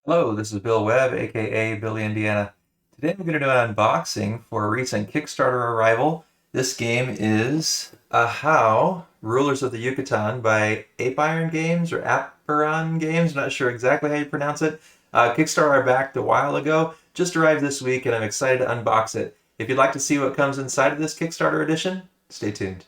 Hello, this is Bill Webb, aka Billy Indiana. Today I'm going to do an unboxing for a recent Kickstarter arrival. This game is Ahau, Rulers of the Yucatan by Apeiron Games or Apeiron Games, not sure exactly how you pronounce it. Kickstarter I backed a while ago, just arrived this week and I'm excited to unbox it. If you'd like to see what comes inside of this Kickstarter edition, stay tuned.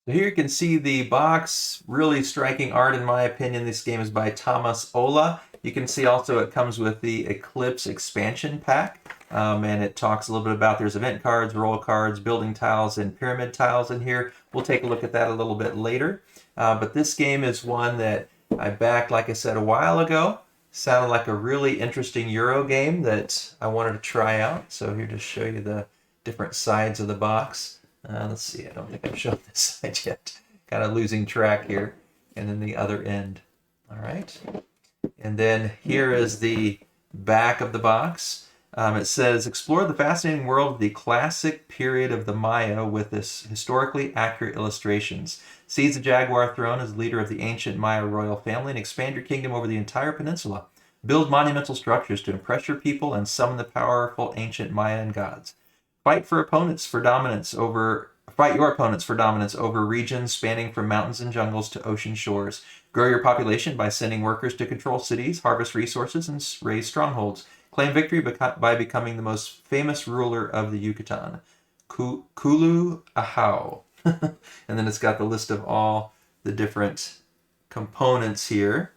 So here you can see the box, really striking art in my opinion. This game is by Tamas Olah. You can see also it comes with the Eclipse Expansion Pack, and it talks a little bit about there's event cards, roll cards, building tiles, and pyramid tiles in here. We'll take a look at that a little bit later. But this game is one that I backed, like I said, a while ago. Sounded like a really interesting Euro game that I wanted to try out. So here to show you the different sides of the box. Let's see, I don't think I've shown this side yet. Kind of losing track here. And then the other end. All right. And then here is the back of the box. It says, explore the fascinating world of the classic period of the Maya with this historically accurate illustrations. Seize the Jaguar throne as leader of the ancient Maya royal family and expand your kingdom over the entire peninsula. Build monumental structures to impress your people and summon the powerful ancient Mayan gods. Fight your opponents for dominance over regions spanning from mountains and jungles to ocean shores. Grow your population by sending workers to control cities, harvest resources, and raise strongholds. Claim victory by becoming the most famous ruler of the Yucatan. Kulu Ahau. And then it's got the list of all the different components here.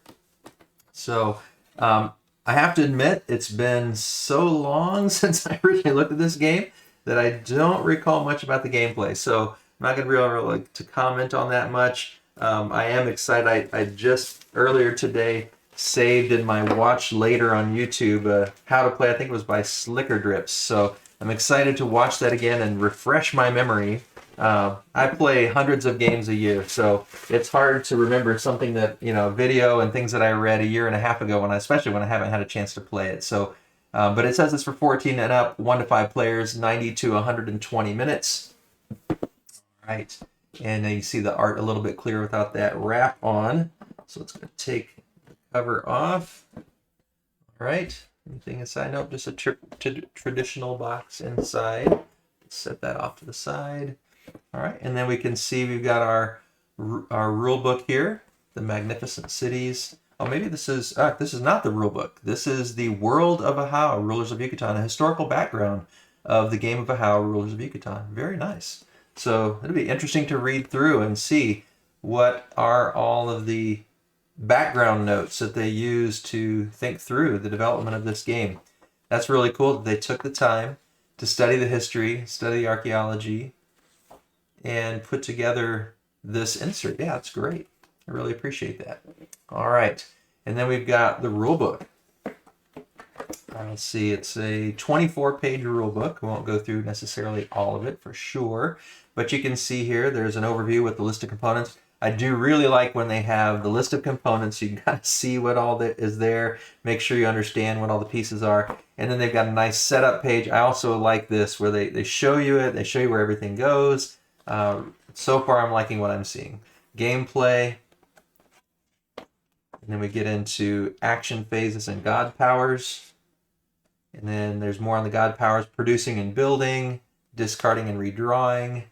So I have to admit, it's been so long since I originally looked at this game that I don't recall much about the gameplay, so I'm not going to be able to comment on that much. I am excited. I just earlier today saved in my watch later on YouTube how to play. I think it was by Slicker Drips, so I'm excited to watch that again and refresh my memory. I play hundreds of games a year, so it's hard to remember something that, video and things that I read a year and a half ago, especially when I haven't had a chance to play it. So. But it says it's for 14 and up, 1 to 5 players, 90 to 120 minutes. All right. And then you see the art a little bit clearer without that wrap on. So it's going to take the cover off. All right. Anything inside? Nope, just a traditional box inside. Set that off to the side. All right. And then we can see we've got our rule book here, the Magnificent Cities. Oh, maybe this is not the rule book. This is the World of Ahau, Rulers of Yucatan, a historical background of the game of Ahau, Rulers of Yucatan. Very nice. So it'll be interesting to read through and see what are all of the background notes that they use to think through the development of this game. That's really cool that they took the time to study the history, study archaeology, and put together this insert. Yeah, it's great. I really appreciate that. All right, and then we've got the rule book. Let's see, it's a 24-page rule book. We won't go through necessarily all of it for sure, but you can see here there's an overview with the list of components. I do really like when they have the list of components. So you can kind of see what all that is there, make sure you understand what all the pieces are, and then they've got a nice setup page. I also like this where they show you it, they show you where everything goes. So far I'm liking what I'm seeing. Gameplay. And then we get into action phases and god powers. And then there's more on the god powers: producing and building, discarding and redrawing,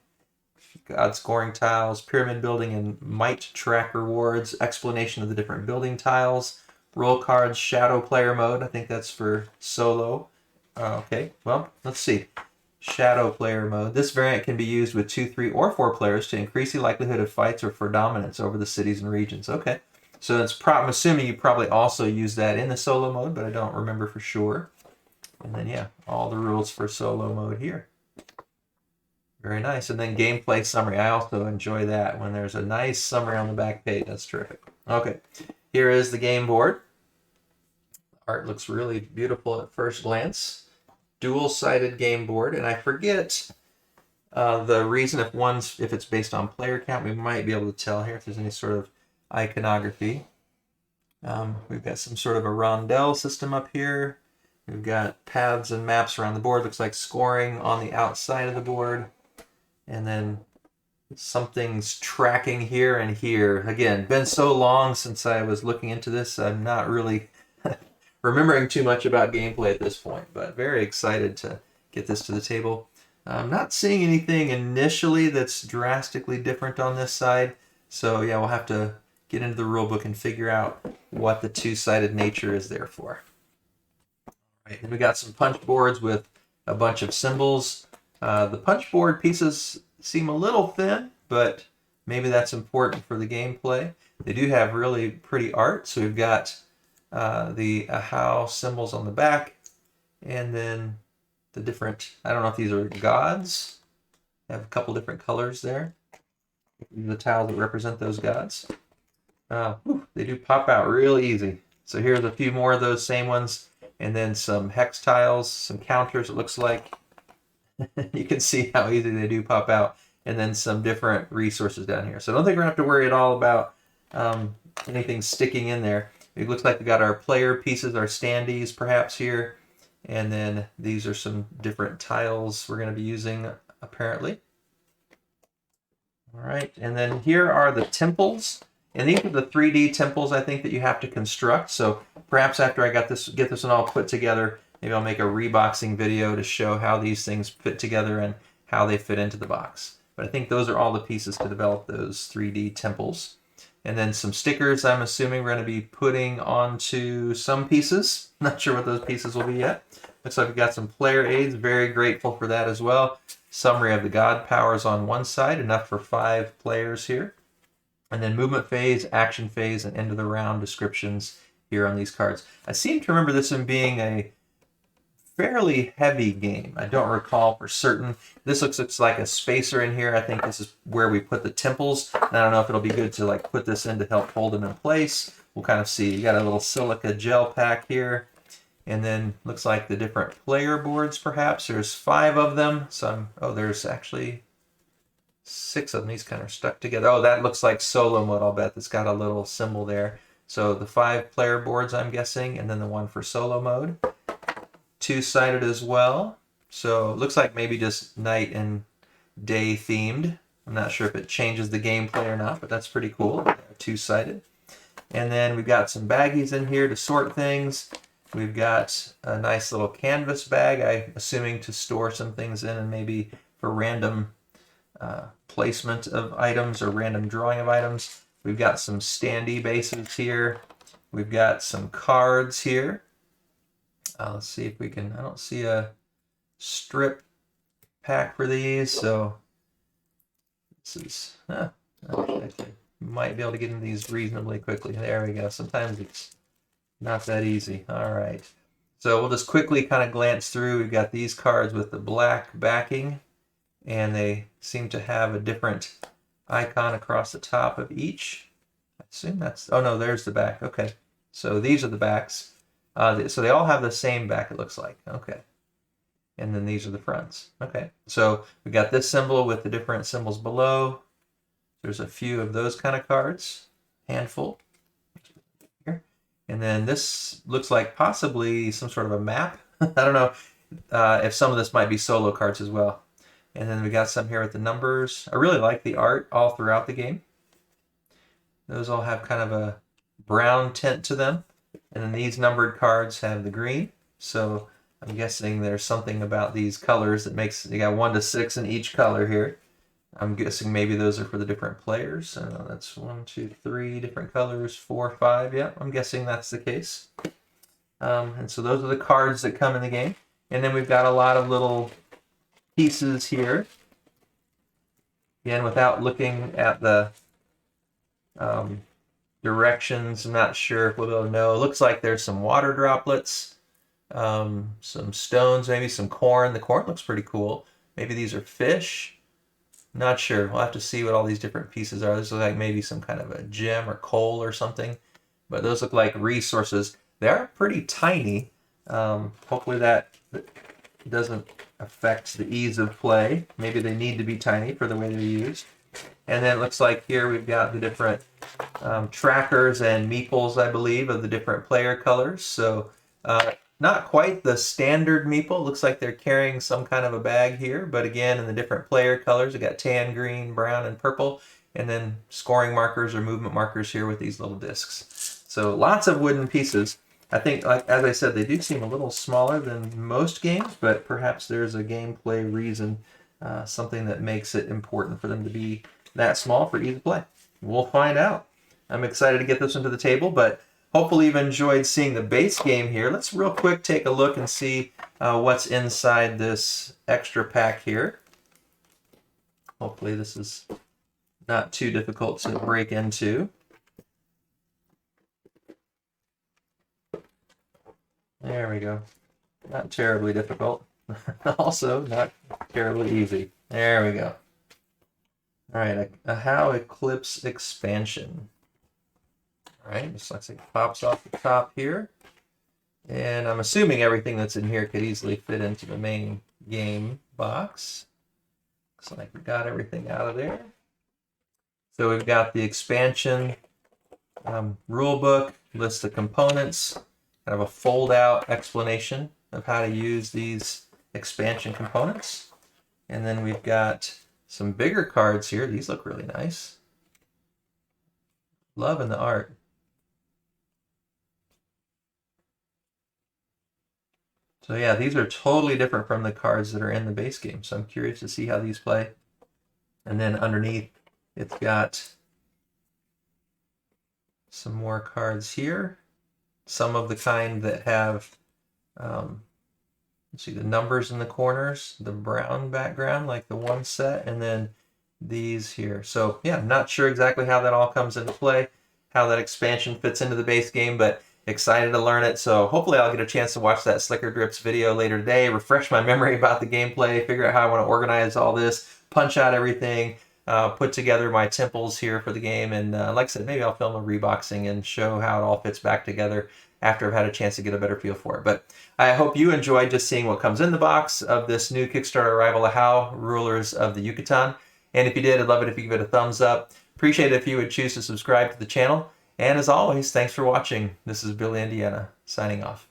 god scoring tiles, pyramid building and might track rewards, explanation of the different building tiles, roll cards, shadow player mode. I think that's for solo. Okay, well, let's see. Shadow player mode. This variant can be used with 2, 3, or 4 players to increase the likelihood of fights or for dominance over the cities and regions. Okay. So I'm assuming you probably also use that in the solo mode, but I don't remember for sure. And then, yeah, all the rules for solo mode here. Very nice. And then gameplay summary. I also enjoy that when there's a nice summary on the back page. That's terrific. Okay, here is the game board. Art looks really beautiful at first glance. Dual-sided game board, and I forget the reason if it's based on player count. We might be able to tell here if there's any sort of iconography. We've got some sort of a rondelle system up here. We've got paths and maps around the board. Looks like scoring on the outside of the board. And then something's tracking here and here. Again, been so long since I was looking into this, I'm not really remembering too much about gameplay at this point, but very excited to get this to the table. I'm not seeing anything initially that's drastically different on this side, so yeah, we'll have to get into the rulebook and figure out what the two-sided nature is there for. All right, then we got some punch boards with a bunch of symbols. The punch board pieces seem a little thin, but maybe that's important for the gameplay. They do have really pretty art, so we've got the Ahau symbols on the back, and then the different, I don't know if these are gods. They have a couple different colors there. The tiles that represent those gods. They do pop out real easy. So here's a few more of those same ones, and then some hex tiles, some counters it looks like. You can see how easy they do pop out, and then some different resources down here. So I don't think we're going to have to worry at all about anything sticking in there. It looks like we got our player pieces, our standees perhaps here, and then these are some different tiles we're going to be using apparently. All right, and then here are the temples, and these are the 3D temples I think that you have to construct. So perhaps after I get this one all put together, maybe I'll make a reboxing video to show how these things fit together and how they fit into the box. But I think those are all the pieces to develop those 3D temples. And then some stickers I'm assuming we're going to be putting onto some pieces. Not sure what those pieces will be yet. Looks like we've got some player aids. Very grateful for that as well. Summary of the god powers on one side, enough for 5 players here. And then movement phase, action phase, and end of the round descriptions here on these cards. I seem to remember this one being a fairly heavy game. I don't recall for certain. This looks like a spacer in here. I think this is where we put the temples. And I don't know if it'll be good to like put this in to help hold them in place. We'll kind of see. You got a little silica gel pack here. And then looks like the different player boards perhaps. There's 5 of them. There's actually 6 of them. These kind of stuck together. Oh, that looks like solo mode, I'll bet. That's got a little symbol there. So the 5 player boards, I'm guessing, and then the one for solo mode. 2-sided as well. So it looks like maybe just night and day themed. I'm not sure if it changes the gameplay or not, but that's pretty cool. 2-sided. And then we've got some baggies in here to sort things. We've got a nice little canvas bag, I'm assuming to store some things in and maybe for random placement of items or random drawing of items. We've got some standee bases here. We've got some cards here. Let's see if we can, I don't see a strip pack for these, so this is, actually, might be able to get into these reasonably quickly. There we go. Sometimes it's not that easy. All right. So we'll just quickly kind of glance through. We've got these cards with the black backing, and they seem to have a different icon across the top of each. I assume that's, oh no, there's the back. Okay. So these are the backs. So they all have the same back, it looks like. Okay. And then these are the fronts. Okay. So we got this symbol with the different symbols below. There's a few of those kind of cards. Handful. Here. And then this looks like possibly some sort of a map. I don't know if some of this might be solo cards as well. And then we got some here with the numbers. I really like the art all throughout the game. Those all have kind of a brown tint to them. And then these numbered cards have the green. So I'm guessing there's something about these colors that makes, you got 1 to 6 in each color here. I'm guessing maybe those are for the different players. That's 1, 2, 3 different colors, 4, 5. Yeah, I'm guessing that's the case. And so those are the cards that come in the game. And then we've got a lot of little pieces here. Again, without looking at the directions, I'm not sure if we'll be able to know. It looks like there's some water droplets, some stones, maybe some corn. The corn looks pretty cool. Maybe these are fish. Not sure. We'll have to see what all these different pieces are. This looks like maybe some kind of a gem or coal or something. But those look like resources. They are pretty tiny. Hopefully that doesn't affect the ease of play. Maybe they need to be tiny for the way they're used. And then it looks like here we've got the different trackers and meeples, I believe, of the different player colors. So not quite the standard meeple. Looks like they're carrying some kind of a bag here, but again, in the different player colors, we got tan, green, brown, and purple, and then scoring markers or movement markers here with these little discs. So lots of wooden pieces. I think, like as I said, they do seem a little smaller than most games, but perhaps there's a gameplay reason, something that makes it important for them to be that small for easy play. We'll find out. I'm excited to get this into the table, but hopefully you've enjoyed seeing the base game here. Let's real quick take a look and see what's inside this extra pack here. Hopefully this is not too difficult to break into. There we go. Not terribly difficult. Also not terribly easy. There we go. All right, Ahau Eclipse Expansion. All right, just like it pops off the top here. And I'm assuming everything that's in here could easily fit into the main game box. Looks like we got everything out of there. So we've got the expansion rule book, list of components, kind of a fold-out explanation of how to use these expansion components. And then we've got some bigger cards here. These look really nice. Loving the art. So yeah, these are totally different from the cards that are in the base game. So I'm curious to see how these play. And then underneath, it's got some more cards here. Some of the kind that have, let's see, the numbers in the corners, the brown background, like the one set, and then these here. So yeah, I'm not sure exactly how that all comes into play, how that expansion fits into the base game, but excited to learn it. So hopefully I'll get a chance to watch that Slicker Drips video later today, refresh my memory about the gameplay, figure out how I want to organize all this, punch out everything, put together my temples here for the game, and like I said, maybe I'll film a reboxing and show how it all fits back together after I've had a chance to get a better feel for it. But I hope you enjoyed just seeing what comes in the box of this new Kickstarter arrival, Ahau, Rulers of the Yucatan. And if you did, I'd love it if you give it a thumbs up. Appreciate it if you would choose to subscribe to the channel. And as always, thanks for watching. This is Billy Indiana, signing off.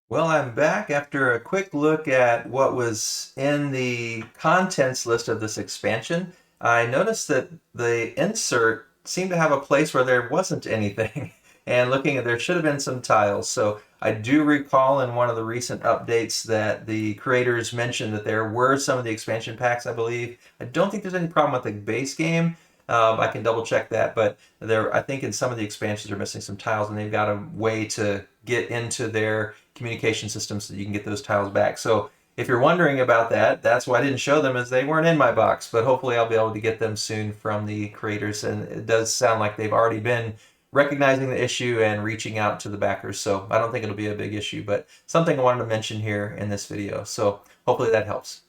Well, I'm back after a quick look at what was in the contents list of this expansion. I noticed that the insert seemed to have a place where there wasn't anything. And looking at, there should have been some tiles. So I do recall in one of the recent updates that the creators mentioned that there were some of the expansion packs, I believe. I don't think there's any problem with the base game. I can double check that, but I think in some of the expansions are missing some tiles, and they've got a way to get into their communication system so that you can get those tiles back. So if you're wondering about that, that's why I didn't show them, as they weren't in my box, but hopefully I'll be able to get them soon from the creators. And it does sound like they've already been recognizing the issue and reaching out to the backers. So I don't think it'll be a big issue, but something I wanted to mention here in this video. So hopefully that helps.